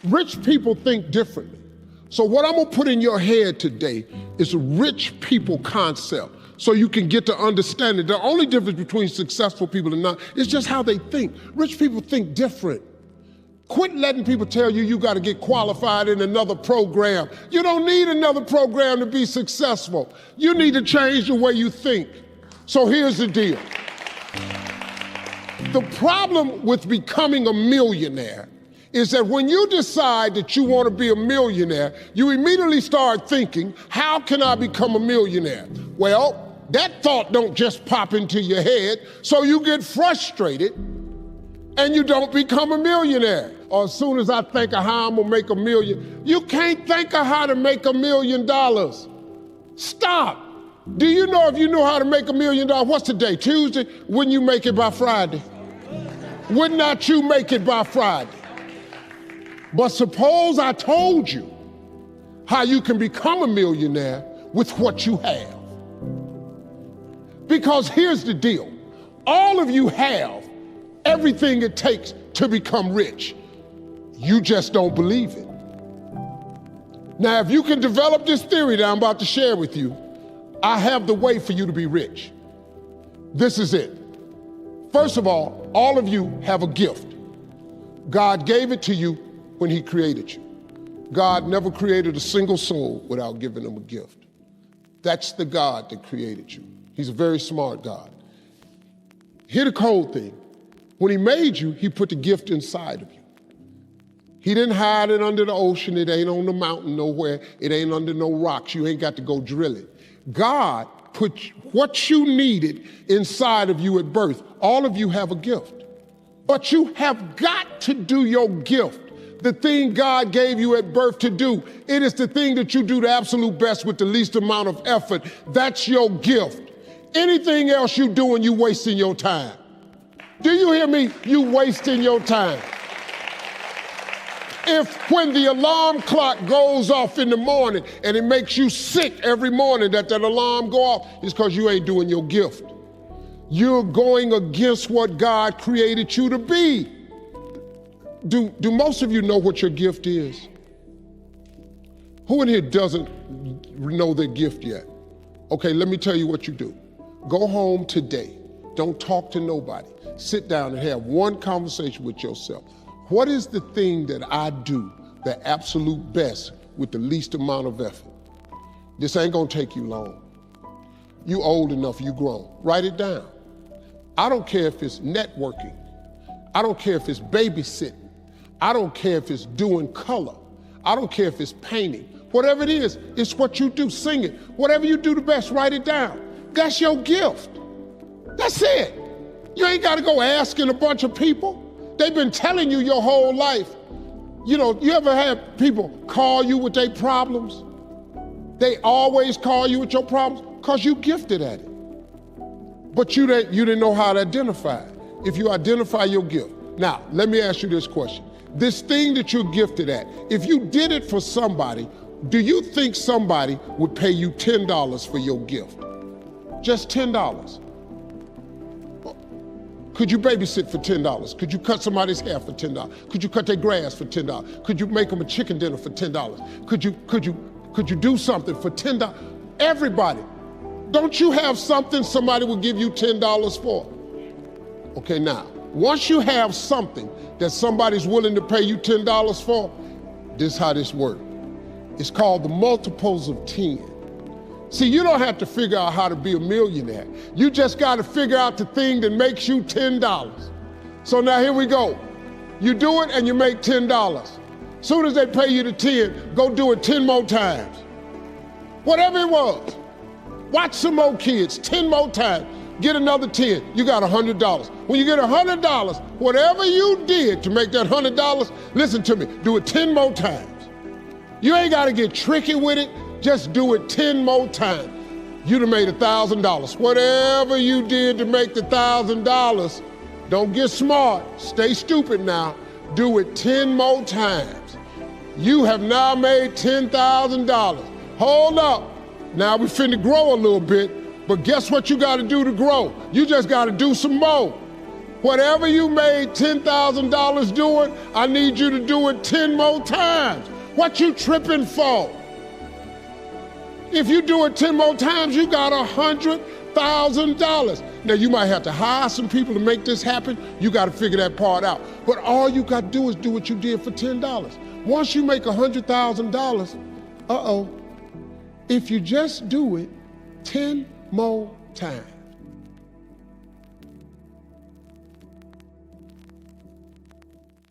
Rich people think differently. So what I'm gonna put in your head today is a rich people concept so you can get to understand it. The only difference between successful people and not is just how they think. Rich people think different. Quit letting people tell you you gotta get qualified in another program. You don't need another program to be successful. You need to change the way you think. So here's the deal. The problem with becoming a millionaire is that when you decide that you want to be a millionaire, you immediately start thinking, how can I become a millionaire? Well, that thought don't just pop into your head, so you get frustrated and you don't become a millionaire. Or as soon as I think of how I'm gonna make $1 million, you can't think of how to make $1 million. Stop. Do you know if you knew how to make $1 million, what's today, Tuesday? Wouldn't you make it by Friday? Would not you make it by Friday? But suppose I told you how you can become a millionaire with what you have. Because here's the deal. All of you have everything it takes to become rich. You just don't believe it. Now, if you can develop this theory that I'm about to share with you, I have the way for you to be rich. This is it. First of all of you have a gift. God gave it to you when he created you. God never created a single soul without giving them a gift. That's the God that created you. He's a very smart God. Here's the cold thing. When he made you, he put the gift inside of you. He didn't hide it under the ocean. It ain't on the mountain nowhere. It ain't under no rocks. You ain't got to go drill it. God put what you needed inside of you at birth. All of you have a gift. But you have got to do your gift. The thing God gave you at birth to do. It is the thing that you do the absolute best with the least amount of effort. That's your gift. Anything else you doing, you wasting your time. Do you hear me? You wasting your time. If when the alarm clock goes off in the morning and it makes you sick every morning that alarm go off, it's because you ain't doing your gift. You're going against what God created you to be. Do most of you know what your gift is? Who in here doesn't know their gift yet? Okay, let me tell you what you do. Go home today. Don't talk to nobody. Sit down and have one conversation with yourself. What is the thing that I do the absolute best with the least amount of effort? This ain't gonna take you long. You old enough, you grown. Write it down. I don't care if it's networking. I don't care if it's babysitting. I don't care if it's doing color. I don't care if it's painting. Whatever it is, it's what you do. Sing it. Whatever you do the best, write it down. That's your gift. That's it. You ain't got to go asking a bunch of people. They've been telling you your whole life. You know, you ever had people call you with their problems? They always call you with your problems because you gifted at it. But you didn't know how to identify it. If you identify your gift. Now, let me ask you this question. This thing that you're gifted at, if you did it for somebody, do you think somebody would pay you $10 for your gift? Just $10. Could you babysit for $10? Could you cut somebody's hair for $10? Could you cut their grass for $10? Could you make them a chicken dinner for $10? Could you do something for $10? Everybody. Don't you have something somebody will give you $10 for? Okay, now, once you have something that somebody's willing to pay you $10 for, this is how this works. It's called the multiples of 10. See, you don't have to figure out how to be a millionaire. You just got to figure out the thing that makes you $10. So now here we go. You do it and you make $10. Soon as they pay you the 10, go do it 10 more times. Whatever it was. Watch some more kids, 10 more times. Get another 10, you got $100. When you get $100, whatever you did to make that $100, listen to me, do it 10 more times. You ain't gotta get tricky with it, just do it 10 more times. You'd have made $1,000. Whatever you did to make the $1,000, don't get smart, stay stupid now. Do it 10 more times. You have now made $10,000. Hold up, now we finna grow a little bit, but guess what you gotta do to grow? You just gotta do some more. Whatever you made $10,000 doing, I need you to do it 10 more times. What you tripping for? If you do it 10 more times, you got $100,000. Now you might have to hire some people to make this happen. You got to figure that part out. But all you got to do is do what you did for $10. Once you make $100,000, if you just do it 10 more times,